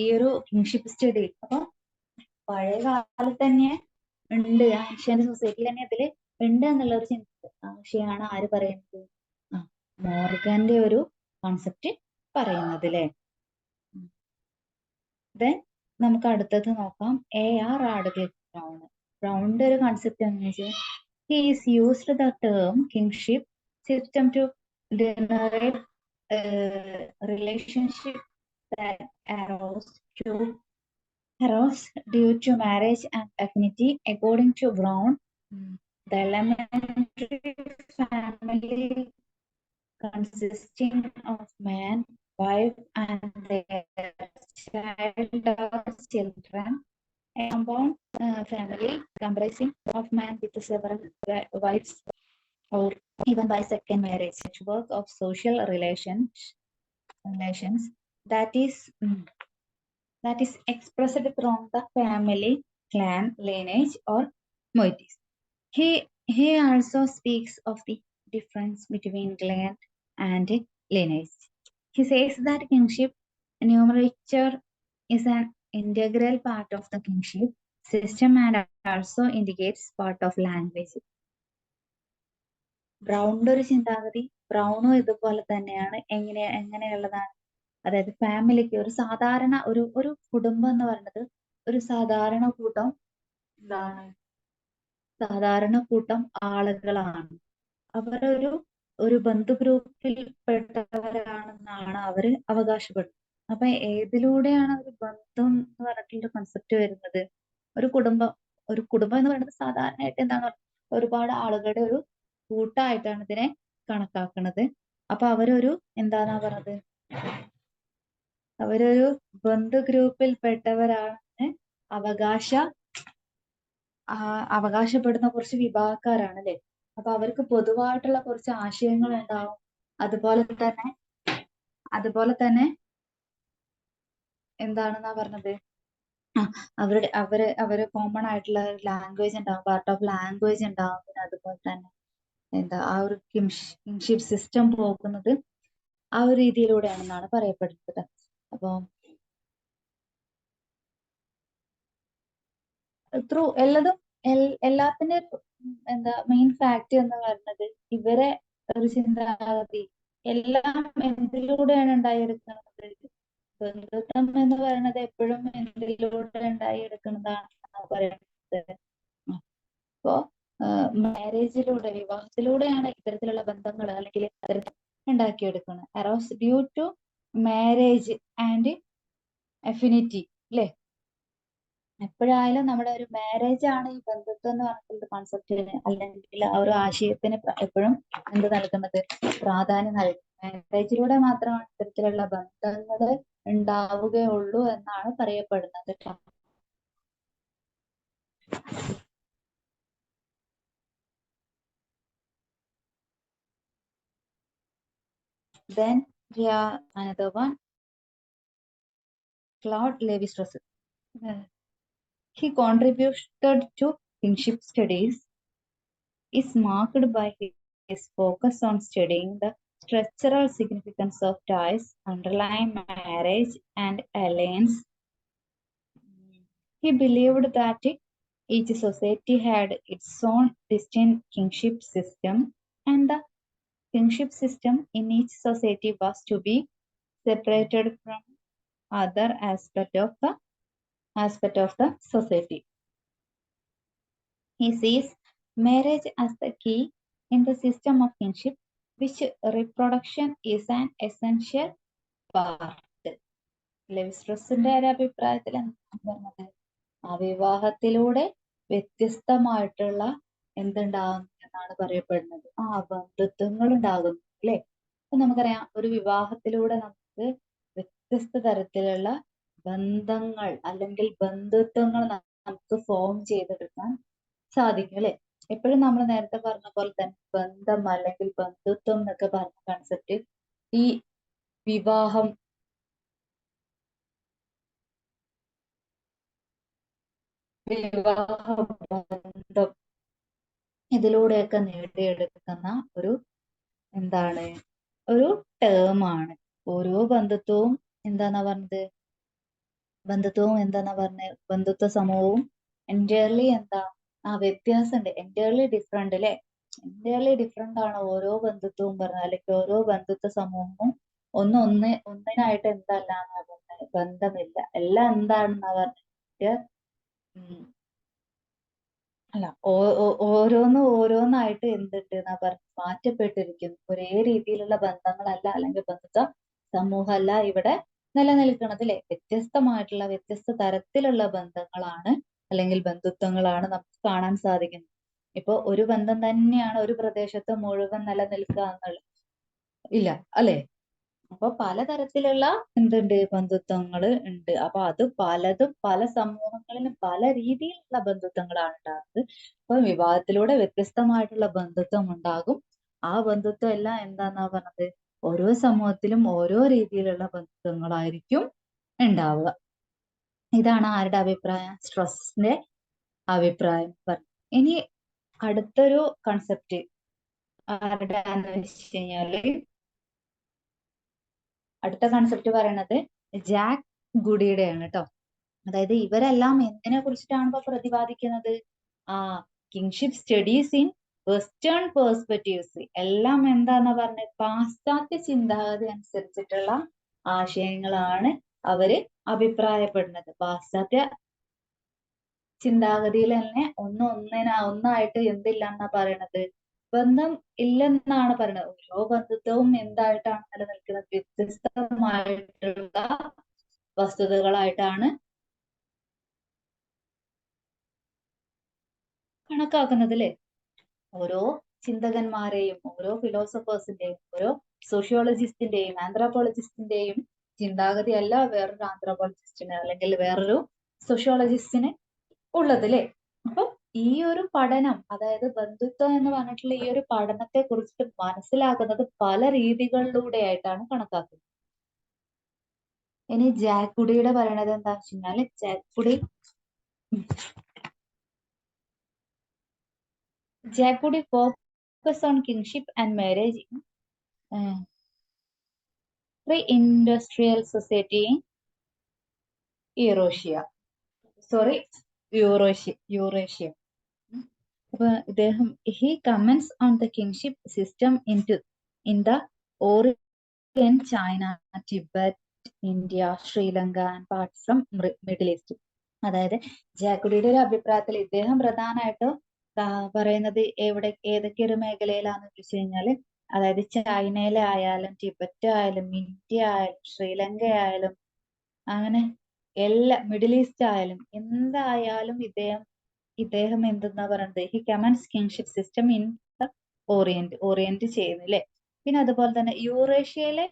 ഈ ഒരു കിങ്ഷിപ്പ് സ്റ്റഡി അപ്പൊ പഴയ കാലത്ത് തന്നെ ഉണ്ട്, ഏഷ്യൻ സൊസൈറ്റി തന്നെ ഇതിൽ ഉണ്ട് എന്നുള്ള ഒരു ആശയമാണ് ആര് പറയുന്നത്, മോർഗന്റെ ഒരു കോൺസെപ്റ്റ് പറയുന്നത് അല്ലെ. നമുക്ക് അടുത്തത് നോക്കാം, AR റാഡ്ക്ലിഫ് ബ്രൗൺ. ബ്രൗണിന്റെ ഒരു കോൺസെപ്റ്റ് എന്താണെന്ന് വെച്ചാൽ, he is used the term kingship system to denote relationship that arose due to marriage and affinity. According to Brown, the elementary family consisting of man, wife, and their child or children. A compound family comprising of man with several wives or even by second marriage. Such work of social relations that is expressed through the family, clan, lineage, or moieties. He also speaks of the difference between clan and lineage. He says that kingship numerature is an integral part of the kingship system and also indicates part of language. ബ്രൗണിന്റെ ഒരു ചിന്താഗതി, ബ്രൗണും ഇതുപോലെ തന്നെയാണ്. എങ്ങനെയുള്ളതാണ്? അതായത് ഫാമിലിക്ക് ഒരു സാധാരണ ഒരു കുടുംബം എന്ന് പറയുന്നത് ഒരു സാധാരണ കൂട്ടം ആളുകളാണ്. അവരൊരു ബന്ധു ഗ്രൂപ്പിൽ പെട്ടവരാണെന്നാണ് അവര് അവകാശപ്പെടുന്നത്. അപ്പൊ ഏതിലൂടെയാണ് ഒരു ബന്ധം എന്ന് പറഞ്ഞിട്ടുള്ള കൺസെപ്റ്റ് വരുന്നത്? ഒരു കുടുംബം എന്ന് പറയുന്നത് സാധാരണയായിട്ട് എന്താണ്, ഒരുപാട് ആളുകളുടെ ഒരു കൂട്ടായിട്ടാണ് ഇതിനെ കണക്കാക്കുന്നത്. അപ്പൊ എന്താന്നാ പറഞ്ഞത്, അവരൊരു ബന്ധു ഗ്രൂപ്പിൽ പെട്ടവരാണ് അവകാശപ്പെടുന്ന കുറച്ച് വിഭാഗക്കാരാണ് അല്ലെ. അപ്പൊ അവർക്ക് പൊതുവായിട്ടുള്ള കുറച്ച് ആശയങ്ങൾ ഉണ്ടാവും. അതുപോലെ തന്നെ എന്താണെന്നാ പറഞ്ഞത്, അവര് കോമൺ ആയിട്ടുള്ള ലാംഗ്വേജ് ഉണ്ടാവും, പാർട്ട് ഓഫ് ലാംഗ്വേജ് ഉണ്ടാവും. പിന്നെ അതുപോലെ തന്നെ ആ ഒരു കിങ്ഷിപ്പ് സിസ്റ്റം പോകുന്നത് ആ ഒരു രീതിയിലൂടെയാണെന്നാണ് പറയപ്പെടുന്നത്. അപ്പൊ എല്ലാത്തിന്റെ മെയിൻ ഫാക്ട് എന്ന് പറയുന്നത് ഇവരെ ഒരു ചിന്താഗതി എല്ലാം എന്തിലൂടെയാണ് ഉണ്ടായെടുക്കുന്നത്? ബന്ധുത്വം എന്ന് പറയുന്നത് എപ്പോഴും എന്തിലൂടെ ഉണ്ടായെടുക്കുന്നതാണ് പറയുന്നത്. അപ്പോ വിവാഹത്തിലൂടെയാണ് ഇത്തരത്തിലുള്ള ബന്ധങ്ങൾ അല്ലെങ്കിൽ ഉണ്ടാക്കിയെടുക്കുന്നത്. Arose due to marriage and affinity അല്ലെ. എപ്പോഴായാലും നമ്മുടെ ഒരു മാരേജ് ആണ് ഈ ബന്ധുത്വം എന്ന് പറഞ്ഞിട്ടുള്ള കോൺസെപ്റ്റിന് അല്ലെങ്കിൽ ആ ഒരു ആശയത്തിന് എപ്പോഴും നൽകുന്നത്, പ്രാധാന്യം നൽകുന്നത്. മാരേജിലൂടെ മാത്രമാണ് ഇത്തരത്തിലുള്ള ബന്ധങ്ങൾ ഉണ്ടാവുകയുള്ളൂ എന്നാണ് പറയപ്പെടുന്നത്. Then we have another one, Claude Lévi-Strauss. He contributed to kingship studies, is marked by his focus on studying the structural significance of ties underlying marriage and alliance. He believed that each society had its own distinct kingship system, and the kingship system in each society was to be separated from other aspect of the society. He sees marriage as the key in the system of kinship, which reproduction is an essential part. ലെവിസ്ട്രസിന്റെ ഒരു അഭിപ്രായത്തിൽ എന്താണ് പറഞ്ഞത്? ആ വിവാഹത്തിലൂടെ വ്യത്യസ്തമായിട്ടുള്ള എന്തുണ്ടാകും എന്നാണ് പറയപ്പെടുന്നത്? ബന്ധുത്വങ്ങൾ ഉണ്ടാകുന്നു അല്ലെ. അപ്പൊ നമുക്കറിയാം, ഒരു വിവാഹത്തിലൂടെ നമുക്ക് വ്യത്യസ്ത തരത്തിലുള്ള ബന്ധങ്ങൾ അല്ലെങ്കിൽ ബന്ധുത്വങ്ങൾ നമുക്ക് ഫോം ചെയ്തെടുക്കാൻ സാധിക്കും അല്ലെ. എപ്പോഴും നമ്മൾ നേരത്തെ പറഞ്ഞ പോലെ തന്നെ ബന്ധം അല്ലെങ്കിൽ ബന്ധുത്വം എന്നൊക്കെ പറഞ്ഞ കൺസെപ്റ്റ് ഈ വിവാഹം ബന്ധം ഇതിലൂടെയൊക്കെ നേടിയെടുക്കുന്ന ഒരു ഒരു ടേമാണ്. ഓരോ ബന്ധുത്വവും എന്താന്നാ പറഞ്ഞത്? ബന്ധുത്വ സമൂഹവും എൻറ്റയർലി വ്യത്യാസമുണ്ട്. എൻറ്റയർലി ഡിഫറെന്റ് അല്ലെ. എൻറ്റയർലി ഡിഫറെന്റ് ആണ് ഓരോ ബന്ധുത്വവും പറഞ്ഞാൽ, അല്ലെങ്കിൽ ഓരോ ബന്ധുത്വ സമൂഹവും ഒന്നിനായിട്ട് എന്തല്ല ബന്ധമില്ല. എല്ലാം എന്താണെന്നാ പറഞ്ഞിട്ട് അല്ല, ഓരോന്നായിട്ട് എന്തുണ്ട് എന്നാ മാറ്റപ്പെട്ടിരിക്കുന്നു. ഒരേ രീതിയിലുള്ള ബന്ധങ്ങളല്ല അല്ലെങ്കിൽ ബന്ധുത്വ സമൂഹമല്ല ഇവിടെ നിലനിൽക്കുന്നത് അല്ലെ. വ്യത്യസ്ത തരത്തിലുള്ള ബന്ധങ്ങളാണ് അല്ലെങ്കിൽ ബന്ധുത്വങ്ങളാണ് നമുക്ക് കാണാൻ സാധിക്കുന്നത്. ഇപ്പൊ ഒരു ബന്ധം തന്നെയാണ് ഒരു പ്രദേശത്ത് മുഴുവൻ നിലനിൽക്കുക എന്നുള്ളത് ഇല്ല അല്ലെ. അപ്പൊ പലതരത്തിലുള്ള ബന്ധുത്വങ്ങൾ ഉണ്ട്. അപ്പൊ അത് പലതും പല സമൂഹങ്ങളിലും പല രീതിയിലുള്ള ബന്ധുത്വങ്ങളാണ് ഉണ്ടാകുന്നത്. അപ്പൊ വിവാഹത്തിലൂടെ വ്യത്യസ്തമായിട്ടുള്ള ബന്ധുത്വം ഉണ്ടാകും. ആ ബന്ധുത്വം എല്ലാം എന്താന്നാ പറഞ്ഞത്, ഓരോ സമൂഹത്തിലും ഓരോ രീതിയിലുള്ള ബന്ധുത്വങ്ങളായിരിക്കും ഉണ്ടാവുക. ഇതാണ് ആരുടെ അഭിപ്രായം? സ്ട്രെസ്സിന്റെ അഭിപ്രായം. ഇനി അടുത്തൊരു കൺസെപ്റ്റ് ആരുടെയാന്ന് വെച്ച് കഴിഞ്ഞാല്, അടുത്ത കൺസെപ്റ്റ് പറയണത് ജാക്ക് ഗുഡിയുടെയാണ് കേട്ടോ. അതായത് ഇവരെല്ലാം എന്തിനെ കുറിച്ചിട്ടാണ് ഇപ്പൊ പ്രതിപാദിക്കുന്നത്? ആ kingship studies in western perspectives. എല്ലാം എന്താന്നാ പറഞ്ഞത്? പാശ്ചാത്യ ചിന്താഗതി അനുസരിച്ചിട്ടുള്ള ആശയങ്ങളാണ് അവര് അഭിപ്രായപ്പെടുന്നത്. പാശ്ചാത്യ ചിന്താഗതിയിൽ തന്നെ ഒന്നായിട്ട് എന്തില്ല എന്നാ പറയണത്? ബന്ധം ഇല്ലെന്നാണ് പറയുന്നത്. ഓരോ ബന്ധുത്വവും എന്തായിട്ടാണ് നിലനിൽക്കുന്നത്? വ്യത്യസ്തമായിട്ടുള്ള വസ്തുതകളായിട്ടാണ് കണക്കാക്കുന്നത് അല്ലെ? ഓരോ ചിന്തകന്മാരെയും, ഓരോ ഫിലോസഫേഴ്സിന്റെയും, ഓരോ സോഷ്യോളജിസ്റ്റിന്റെയും ആന്ത്രോപോളജിസ്റ്റിന്റെയും ചിന്താഗതി അല്ല വേറൊരു ആന്ത്രോപോളജിസ്റ്റിന് അല്ലെങ്കിൽ വേറൊരു സോഷ്യോളജിസ്റ്റിന് ഉള്ളത് അല്ലെ? അപ്പൊ ഈ ഒരു പഠനം, അതായത് ബന്ധുത്വം എന്ന് പറഞ്ഞിട്ടുള്ള ഈ ഒരു പഠനത്തെ കുറിച്ചിട്ട് മനസ്സിലാക്കുന്നത് പല രീതികളിലൂടെ ആയിട്ടാണ് കണക്കാക്കുന്നത്. ഇനി ജാക്കുഡിയുടെ പറയണത് എന്താ വെച്ച് കഴിഞ്ഞാല്, Jack Goody focus on kinship and marriage in pre-industrial society in Eurasia. Eurasia. അപ്പൊ ഇദ്ദേഹം he comments on the kingship system in the Orient, China, Tibet, India, Sri Lanka and parts from Middle East. അതായത് ജാക്കുഡിയുടെ ഒരു അഭിപ്രായത്തിൽ ഇദ്ദേഹം പ്രധാനമായിട്ടും പറയുന്നത് ഏതൊക്കെ ഒരു മേഖലയിലാന്ന് വെച്ച് കഴിഞ്ഞാല്, അതായത് ചൈനയിലെ ആയാലും ടിബറ്റ് ആയാലും ഇന്ത്യ ആയാലും ശ്രീലങ്ക ആയാലും അങ്ങനെ എല്ലാ മിഡിൽ ഈസ്റ്റ് ആയാലും എന്തായാലും ഇദ്ദേഹം എന്തെന്നാ പറയുന്നത്? He comments kinship system in orient ചെയ്യുന്നില്ലേ. പിന്നെ അതുപോലെ തന്നെ യൂറേഷ്യയിലെ,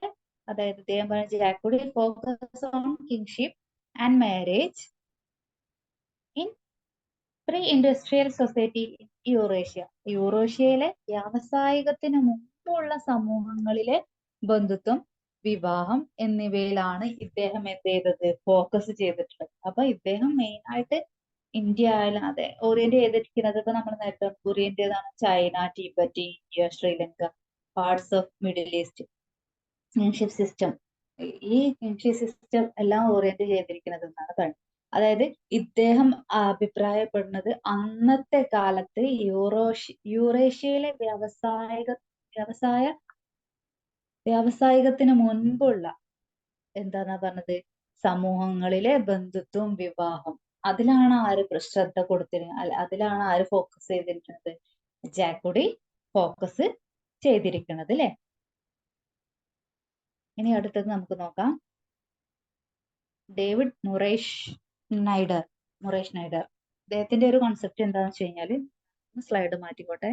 അതായത് ഇദ്ദേഹം പറഞ്ഞ Jack Goody focus on kinship and marriage in pre industrial society യൂറേഷ്യയിലെ വ്യാവസായികത്തിന് മുമ്പുള്ള സമൂഹങ്ങളിലെ ബന്ധുത്വം, വിവാഹം എന്നിവയിലാണ് ഇദ്ദേഹം എന്ത് ചെയ്തത്? ഫോക്കസ് ചെയ്തിട്ടുള്ളത്. അപ്പൊ ഇദ്ദേഹം മെയിൻ ആയിട്ട് ഇന്ത്യ ആയാലും അതെ ഓറിയന്റ് ചെയ്തിരിക്കുന്നത്, ഇപ്പൊ നമ്മൾ നേരത്തെ ഓറിയന്റ് ചെയ്താണ് China, Tibet, India, Sri Lanka, parts of middle east. Kingship system, ഈ കിങ്ഷിപ്പ് സിസ്റ്റം എല്ലാം ഓറിയന്റ് ചെയ്തിരിക്കുന്നത് എന്നാണ് പറയുന്നത്. അതായത് ഇദ്ദേഹം അഭിപ്രായപ്പെടുന്നത് അന്നത്തെ കാലത്ത് യൂറേഷ്യയിലെ വ്യാവസായികത്തിന് മുൻപുള്ള എന്താന്നാ പറഞ്ഞത്? സമൂഹങ്ങളിലെ ബന്ധുത്വം, വിവാഹം, അതിലാണ് ആര് ശ്രദ്ധ കൊടുത്തിരുന്നത്? അതിലാണ് ആര് ഫോക്കസ് ചെയ്തിരിക്കുന്നത്? ജാക്കുഡി ഫോക്കസ് ചെയ്തിരിക്കുന്നത് അല്ലെ? ഇനി അടുത്തത് നമുക്ക് നോക്കാം. David Murray Schneider. അദ്ദേഹത്തിന്റെ ഒരു കോൺസെപ്റ്റ് എന്താണെന്ന് വെച്ച് കഴിഞ്ഞാല്, സ്ലൈഡ് മാറ്റിക്കോട്ടെ.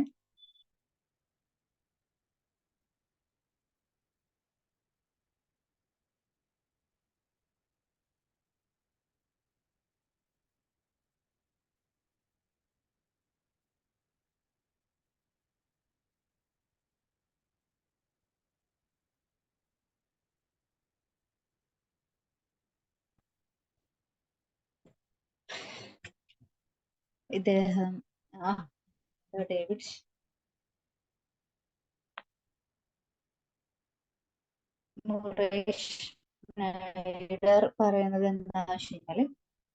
ഇദ്ദേഹം ഡേവിഡ് മുറേഷ് നൈഡർ പറയുന്നത് എന്താണെന്ന് വെച്ച് കഴിഞ്ഞാല്,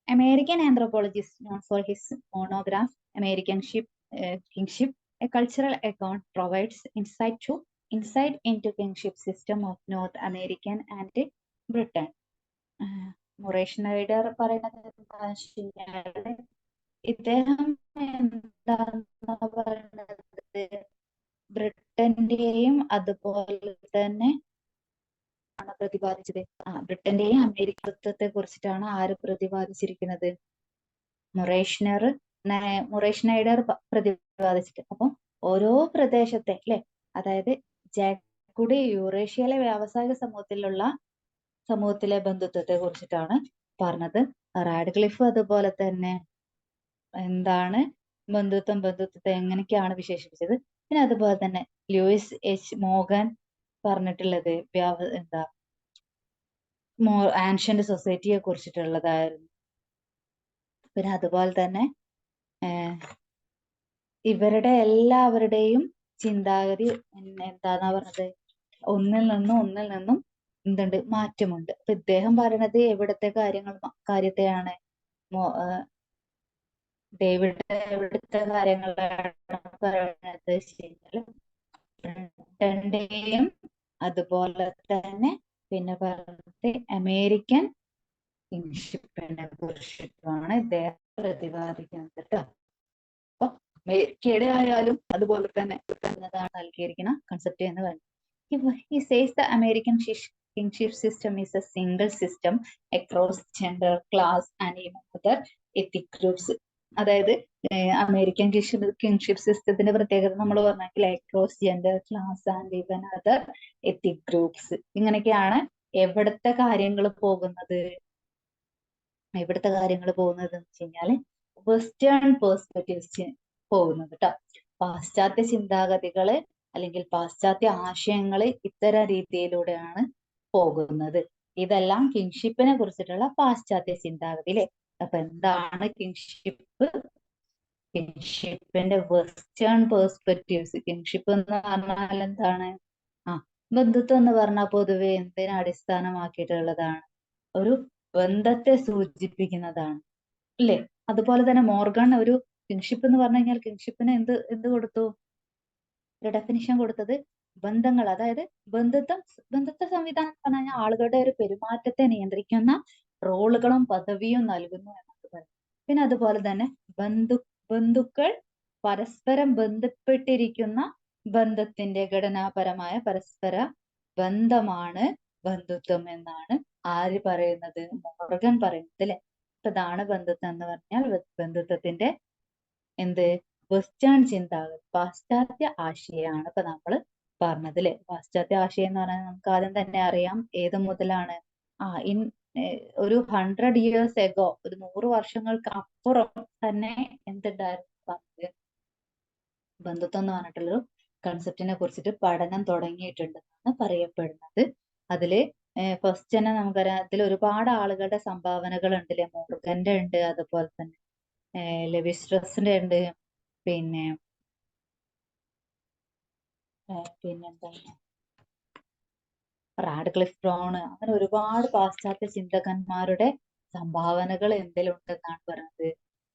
American anthropologist known for his monograph Kingship, a cultural account provides insight into kingship system of North American and Britain. മുറേഷ് നൈഡർ പറയുന്നത് എന്താണെന്ന് വെച്ച് കഴിഞ്ഞാല്, ഇദ്ദേഹം എന്താ പറയുന്നത്? ബ്രിട്ടന്റെയും അതുപോലെ തന്നെ ആണ് പ്രതിപാദിച്ചത്. ബ്രിട്ടന്റെയും അമേരിക്കത്തെ കുറിച്ചിട്ടാണ് ആര് പ്രതിപാദിച്ചിരിക്കുന്നത്? മുറേഷ് നൈഡർ പ്രതിപാദിച്ചിട്ട്. അപ്പൊ ഓരോ പ്രദേശത്തെ അല്ലെ, അതായത് ജാക്കുഡി യൂറേഷ്യയിലെ വ്യാവസായിക സമൂഹത്തിലെ ബന്ധുത്വത്തെ കുറിച്ചിട്ടാണ് പറഞ്ഞത്. റാഡ്ക്ലിഫ് അതുപോലെ തന്നെ എന്താണ് ബന്ധുത്വത്തെ എങ്ങനെയൊക്കെയാണ് വിശേഷിപ്പിച്ചത്? പിന്നെ അതുപോലെ തന്നെ ലൂയിസ് എച്ച് മോഗൻ പറഞ്ഞിട്ടുള്ളത് എന്താ ആൻഷ്യന്റ് സൊസൈറ്റിയെ കുറിച്ചിട്ടുള്ളതായിരുന്നു. പിന്നെ അതുപോലെ തന്നെ ഇവരുടെ എല്ലാവരുടെയും ചിന്താഗതി എന്താന്നാ പറഞ്ഞത്, ഒന്നിൽ നിന്നും എന്തുണ്ട്, മാറ്റമുണ്ട്. അപ്പൊ ഇദ്ദേഹം പറയണത് എവിടത്തെ കാര്യത്തെയാണ്, ഡേവിഡ് എവിടുത്തെ കാര്യങ്ങളാണ് പറയുന്നത് ബ്രിട്ടന്റെയും അതുപോലെ തന്നെ പിന്നെ പറഞ്ഞത് അമേരിക്കൻ കിങ്ഷിപ്പിനെ കുറിച്ചിട്ടാണ് ഇദ്ദേഹം പ്രതിപാദിക്കുന്നത് കേട്ടോ. അപ്പൊ അമേരിക്കയുടെ ആയാലും അതുപോലെ തന്നെ എന്നതാണ് നൽകിയിരിക്കുന്ന കൺസെപ്റ്റ് എന്ന് പറയുന്നത്. He says the American kingship system is a single system across gender, class and even other ethnic groups. അതായത് അമേരിക്കൻ കിങ്ഷിപ്പ് സിസ്റ്റത്തിന്റെ പ്രത്യേകത നമ്മൾ പറഞ്ഞെങ്കിൽ across gender, class and even other ethic groups. ഇങ്ങനെയൊക്കെയാണ് എവിടുത്തെ കാര്യങ്ങൾ പോകുന്നത് എന്ന് വെച്ച് കഴിഞ്ഞാൽ വെസ്റ്റേൺ പേഴ്സ്പെക്റ്റീവ്സ് പോകുന്നത് കേട്ടോ. പാശ്ചാത്യ ചിന്താഗതികള് അല്ലെങ്കിൽ പാശ്ചാത്യ ആശയങ്ങൾ ഇത്തരം രീതിയിലൂടെയാണ് പോകുന്നത്. ഇതെല്ലാം കിങ്ഷിപ്പിനെ കുറിച്ചിട്ടുള്ള പാശ്ചാത്യ ചിന്താഗതിയിലെ. അപ്പൊ എന്താണ് കിങ്ഷിപ്പ്? കിങ്ഷിപ്പിന്റെ വെസ്റ്റേൺ പേഴ്സ്പെക്റ്റീവ്സ്. കിങ്ഷിപ്പ് എന്ന് പറഞ്ഞാൽ എന്താണ്? ബന്ധുത്വം എന്ന് പറഞ്ഞാൽ പൊതുവെ എന്തിനെ അടിസ്ഥാനമാക്കിയിട്ടുള്ളതാണ്? ഒരു ബന്ധത്തെ സൂചിപ്പിക്കുന്നതാണ് അല്ലേ? അതുപോലെ തന്നെ മോർഗൻ ഒരു കിങ്ഷിപ്പ് എന്ന് പറഞ്ഞു കഴിഞ്ഞാൽ കിങ്ഷിപ്പിന് എന്ത് കൊടുത്തു? ഒരു ഡെഫിനിഷൻ കൊടുത്തത് ബന്ധങ്ങൾ, അതായത് ബന്ധുത്വ സംവിധാനം എന്ന് പറഞ്ഞു കഴിഞ്ഞാൽ ആളുകളുടെ ഒരു പെരുമാറ്റത്തെ നിയന്ത്രിക്കുന്ന റോളുകളും പദവിയും നൽകുന്നു എന്നൊക്കെ പറയും. പിന്നെ അതുപോലെ തന്നെ ബന്ധുക്കൾ പരസ്പരം ബന്ധപ്പെട്ടിരിക്കുന്ന ബന്ധത്തിന്റെ ഘടനാപരമായ പരസ്പര ബന്ധമാണ് ബന്ധുത്വം എന്നാണ് ആര് പറയുന്നത്? മോർഗൻ പറയുന്നത് അല്ലെ. ഇതാണ് ബന്ധുത്വം എന്ന് പറഞ്ഞാൽ ബന്ധുത്വത്തിന്റെ വെസ്റ്റേൺ ചിന്താഗതി, പാശ്ചാത്യ ആശയമാണ് ഇപ്പൊ നമ്മൾ പറഞ്ഞത് അല്ലെ. പാശ്ചാത്യ ആശയം എന്ന് പറഞ്ഞാൽ നമുക്ക് ആദ്യം തന്നെ അറിയാം ഏത് മുതലാണ്. ഒരു 100 years എഗോ, ഒരു 100 വർഷങ്ങൾക്ക് അപ്പുറം തന്നെ എന്തുണ്ടായിരുന്നു? ബന്ധുത്വം എന്ന് പറഞ്ഞിട്ടുള്ളൊരു കൺസെപ്റ്റിനെ കുറിച്ചിട്ട് പഠനം തുടങ്ങിയിട്ടുണ്ടെന്നാണ് പറയപ്പെടുന്നത്. അതില് ഫസ്റ്റ് തന്നെ നമുക്കറിയാം, അതിൽ ഒരുപാട് ആളുകളുടെ സംഭാവനകൾ ഉണ്ട് അല്ലെ. മോർഗന്റെ ഉണ്ട്, അതുപോലെ തന്നെ ലെവിസ്ട്രസിന്റെ ഉണ്ട്, പിന്നെന്താണ് റാഡ്ക്ലിഫ് ബ്രൗൺ, അങ്ങനെ ഒരുപാട് പാശ്ചാത്യ ചിന്തകന്മാരുടെ സംഭാവനകൾ എന്തിലുണ്ടെന്നാണ് പറയുന്നത്?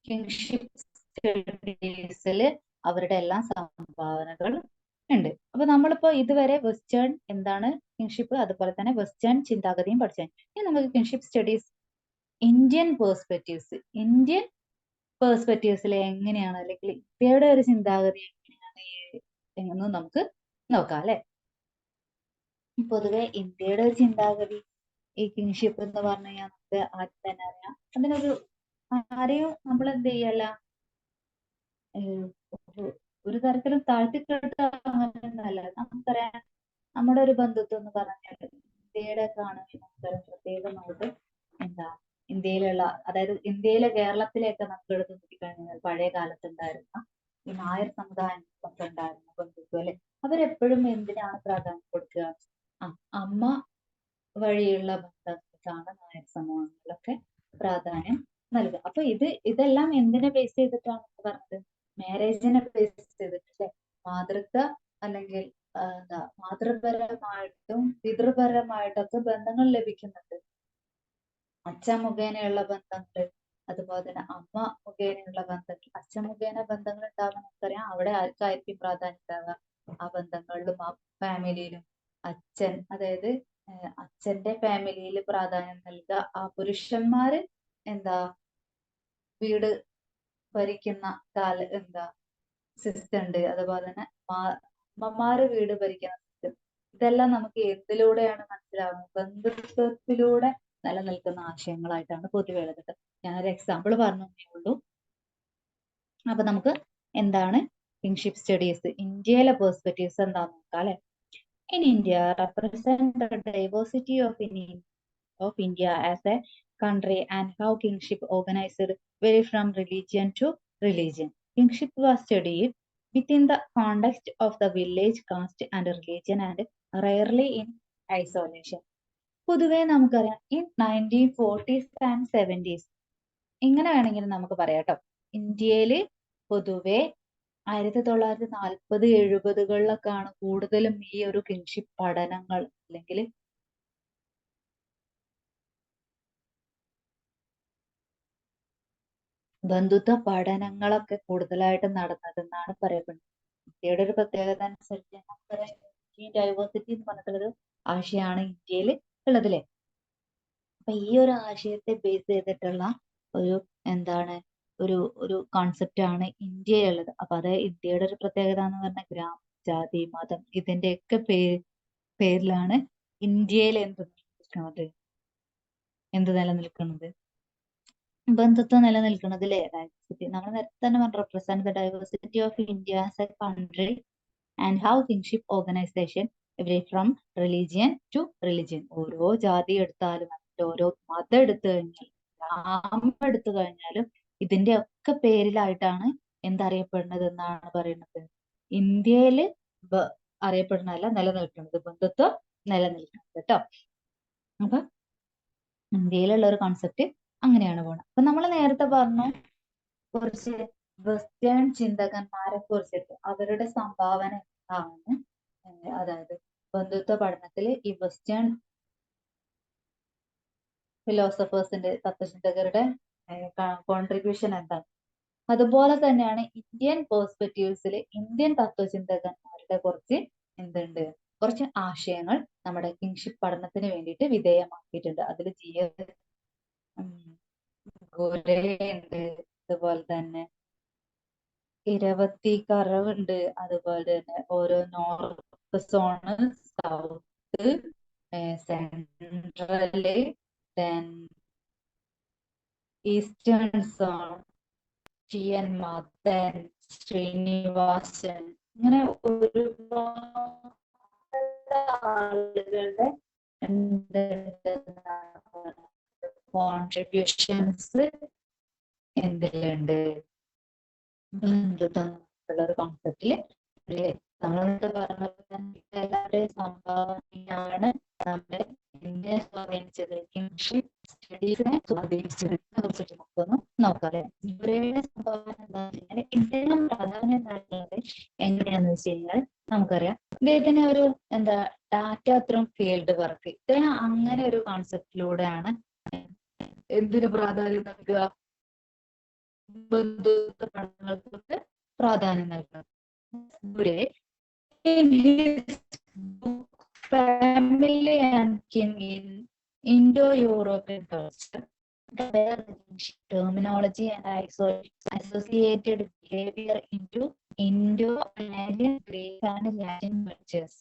കിങ്ഷിപ്പ് സ്റ്റഡീസില് അവരുടെ എല്ലാ സംഭാവനകൾ ഉണ്ട്. അപ്പൊ നമ്മളിപ്പോ ഇതുവരെ വെസ്റ്റേൺ എന്താണ് കിങ്ഷിപ്പ്, അതുപോലെ തന്നെ വെസ്റ്റേൺ ചിന്താഗതിയും പഠിച്ചു. ഇനി നമുക്ക് കിങ്ഷിപ്പ് സ്റ്റഡീസ് ഇന്ത്യൻ പേഴ്സ്പെക്റ്റീവ്സിൽ എങ്ങനെയാണ്, അല്ലെങ്കിൽ ഇന്ത്യയുടെ ഒരു ചിന്താഗതി എങ്ങനെയാണ് എന്ന് നമുക്ക് നോക്കാം അല്ലെ. പൊതുവെ ഇന്ത്യയുടെ ഒരു ചിന്താഗതി ഈ കിങ്ഷിപ്പ് എന്ന് പറഞ്ഞു കഴിഞ്ഞാൽ നമുക്ക് ആദ്യം തന്നെ അറിയാം. അതിനൊരു ആരെയും നമ്മൾ എന്ത് ചെയ്യല്ല, ഒരു തരത്തിലും താഴ്ത്തിക്കെട്ട അങ്ങനെയൊന്നല്ല. നമുക്കറിയാം നമ്മുടെ ഒരു ബന്ധുത്വം എന്ന് പറഞ്ഞാൽ ഇന്ത്യയുടെ കാണുമ്പോൾ നമുക്കറിയാം പ്രത്യേകമായിട്ട് ഇന്ത്യയിലുള്ള, അതായത് ഇന്ത്യയിലെ കേരളത്തിലേക്ക് നമുക്ക് എടുത്ത് നോക്കിക്കഴിഞ്ഞാൽ പഴയ കാലത്തുണ്ടായിരുന്ന ഈ നായർ സമുദായങ്ങളൊക്കെ ഉണ്ടായിരുന്ന ബന്ധുത്വം അല്ലെ. അവരെപ്പോഴും എന്തിനാണ് പ്രാധാന്യം കൊടുക്കുക? അമ്മ വഴിയുള്ള ബന്ധങ്ങൾക്കാണ് നായർ സമൂഹങ്ങളിലൊക്കെ പ്രാധാന്യം നൽകുക. അപ്പൊ ഇതെല്ലാം എന്തിനെ ബേസ് ചെയ്തിട്ടാണ് പറഞ്ഞത്? മാരേജിനെ ബേസ് ചെയ്തിട്ട് മാതൃത്വ അല്ലെങ്കിൽ മാതൃപരമായിട്ടും പിതൃപരമായിട്ടൊക്കെ ബന്ധങ്ങൾ ലഭിക്കുന്നുണ്ട്. അച്ഛൻ മുഖേനയുള്ള ബന്ധങ്ങൾ, അതുപോലെ തന്നെ അമ്മ മുഖേനയുള്ള ബന്ധങ്ങൾ. അച്ഛൻ മുഖേന ബന്ധങ്ങൾ ഉണ്ടാകുന്ന നമുക്കറിയാം, അവിടെ ആർക്കായിരിക്കും പ്രാധാന്യം ഉണ്ടാവുക? ആ ബന്ധങ്ങളിലും ആ ഫാമിലിയിലും അതായത് അച്ഛന്റെ ഫാമിലിയിൽ പ്രാധാന്യം നൽകുക. ആ പുരുഷന്മാര് വീട് ഭരിക്കുന്ന സിസ്റ്റം ഉണ്ട്. അതുപോലെ തന്നെ അമ്മമാര് വീട് ഭരിക്കുന്ന സിസ്റ്റം. ഇതെല്ലാം നമുക്ക് എന്തിലൂടെയാണ് മനസ്സിലാവുന്നത്? ബന്ധുത്വത്തിലൂടെ നിലനിൽക്കുന്ന ആശയങ്ങളായിട്ടാണ് പൊതുവെ ഉള്ളത്. ഞാനൊരു എക്സാമ്പിൾ പറഞ്ഞേ ഉള്ളൂ. അപ്പൊ നമുക്ക് എന്താണ് കിങ്ഷിപ്പ് സ്റ്റഡീസ് ഇന്ത്യയിലെ പേഴ്സ്പെക്റ്റീവ്സ് എന്താന്ന് നോക്കാം അല്ലെ. In India, represent the diversity of India as a country and how kingship organized vary from religion to religion. Kingship was studied within the context of the village, caste and religion and rarely in isolation. പൊതുവെ നമുക്കറിയാം ഈ 1940s ആൻഡ് 70s ഇങ്ങനെ വേണമെങ്കിലും നമുക്ക് പറയാം കേട്ടോ. ഇന്ത്യയില് പൊതുവെ 1940-70കളിലൊക്കെയാണ് കൂടുതലും ഈ ഒരു കിൻഷിപ്പ് പഠനങ്ങൾ അല്ലെങ്കിൽ ബന്ധുത്വ പഠനങ്ങളൊക്കെ കൂടുതലായിട്ട് നടന്നതെന്നാണ് പറയപ്പെടുന്നത്. ഇന്ത്യയുടെ ഒരു പ്രത്യേകത അനുസരിച്ച് നമുക്കറിയാം ഡൈവേഴ്സിറ്റി എന്ന് പറഞ്ഞിട്ടുള്ളൊരു ആശയമാണ് ഇന്ത്യയിൽ ഉള്ളതില്ലേ. അപ്പൊ ഈ ഒരു ആശയത്തെ ബേസ് ചെയ്തിട്ടുള്ള ഒരു എന്താണ് ഒരു ഒരു കോൺസെപ്റ്റ് ആണ് ഇന്ത്യയിലുള്ളത്. അപ്പൊ അത് ഇന്ത്യയുടെ ഒരു പ്രത്യേകത എന്ന് പറഞ്ഞാൽ ഗ്രാമം, ജാതി, മതം ഇതിന്റെയൊക്കെ പേരിലാണ് ഇന്ത്യയിൽ എന്ത് നിലനിൽക്കുന്നത് ബന്ധുത്വം നിലനിൽക്കുന്നത് അല്ലേ. ഡൈവേഴ്സിറ്റി നമ്മൾ നേരത്തെ തന്നെ പറഞ്ഞു, represent the diversity of India as a country and how kinship organisation every from religion to religion. ഓരോ ജാതി എടുത്താലും ഓരോ മതം എടുത്തു കഴിഞ്ഞാലും ഗ്രാമം എടുത്തു കഴിഞ്ഞാലും ഇതിന്റെ ഒക്കെ പേരിലായിട്ടാണ് എന്തറിയപ്പെടുന്നത് എന്നാണ് പറയുന്നത്. ഇന്ത്യയിൽ അറിയപ്പെടുന്നതല്ല നിലനിൽക്കുന്നത്, ബന്ധുത്വം നിലനിൽക്കുന്നത് കേട്ടോ. അപ്പൊ ഇന്ത്യയിലുള്ള ഒരു കോൺസെപ്റ്റ് അങ്ങനെയാണ് പോകുന്നത്. അപ്പൊ നമ്മൾ നേരത്തെ പറഞ്ഞു കുറച്ച് വെസ്റ്റേൺ ചിന്തകന്മാരെ കുറിച്ചിട്ട് അവരുടെ സംഭാവന ആണ്. അതായത് ബന്ധുത്വ പഠനത്തിൽ ഈ വെസ്റ്റേൺ ഫിലോസഫേഴ്സിന്റെ തത്വചിന്തകരുടെ കോൺട്രിബ്യൂഷൻ എന്താണ്. അതുപോലെ തന്നെയാണ് ഇന്ത്യൻ പേഴ്സ്പെക്റ്റീവ്സിൽ ഇന്ത്യൻ തത്വചിന്തകന്മാരുടെ കുറച്ച് ആശയങ്ങൾ നമ്മുടെ കിങ്ഷിപ്പ് പഠനത്തിന് വേണ്ടിയിട്ട് വിധേയമാക്കിയിട്ടുണ്ട്. അതിൽ ഗോരയുണ്ട്, അതുപോലെ തന്നെ ഇരവത്തിക്കറവുണ്ട്, അതുപോലെ തന്നെ ഓരോ north zone, south, central, then eastern zone, T N. Madan, Srinivasan, ഇങ്ങനെ ഒരുപാട് ആളുകളുടെ കോൺട്രിബ്യൂഷൻസ് എന്തിലുണ്ട് ബന്ധുത്വമുള്ള ഒരു കോൺസെപ്റ്റില്. നമ്മളെന്ത് പറഞ്ഞത് എല്ലാവരുടെയും സംഭാവനയാണ് നമ്മുടെ ഇന്ത്യയെ സ്വാധീനിച്ചത്, കിങ്ഷിപ്പ് സ്റ്റഡീസിനെ സ്വാധീനിച്ചത് കുറിച്ചിട്ട് നമുക്കൊന്ന് നോക്കാം. ഇവരുടെ സംഭാവന എന്താണെന്ന് വെച്ചാൽ ഇന്ത്യയിലും പ്രാധാന്യം നൽകുന്നത് എങ്ങനെയാന്ന് വെച്ച് കഴിഞ്ഞാൽ നമുക്കറിയാം ഇദ്ദേഹത്തിന് ഒരു ഡാറ്റ ത്രൂ ഫീൽഡ് വർക്ക്, ഇദ്ദേഹം അങ്ങനെ ഒരു കോൺസെപ്റ്റിലൂടെയാണ് എന്തിനു പ്രാധാന്യം നൽകുക, ബന്ധുത്വ പഠനങ്ങൾക്ക് പ്രാധാന്യം നൽകുന്നത്. Family and kin in Indo-European culture, terminology and associated behavior into Indo-Aryan, Greek and Latin cultures.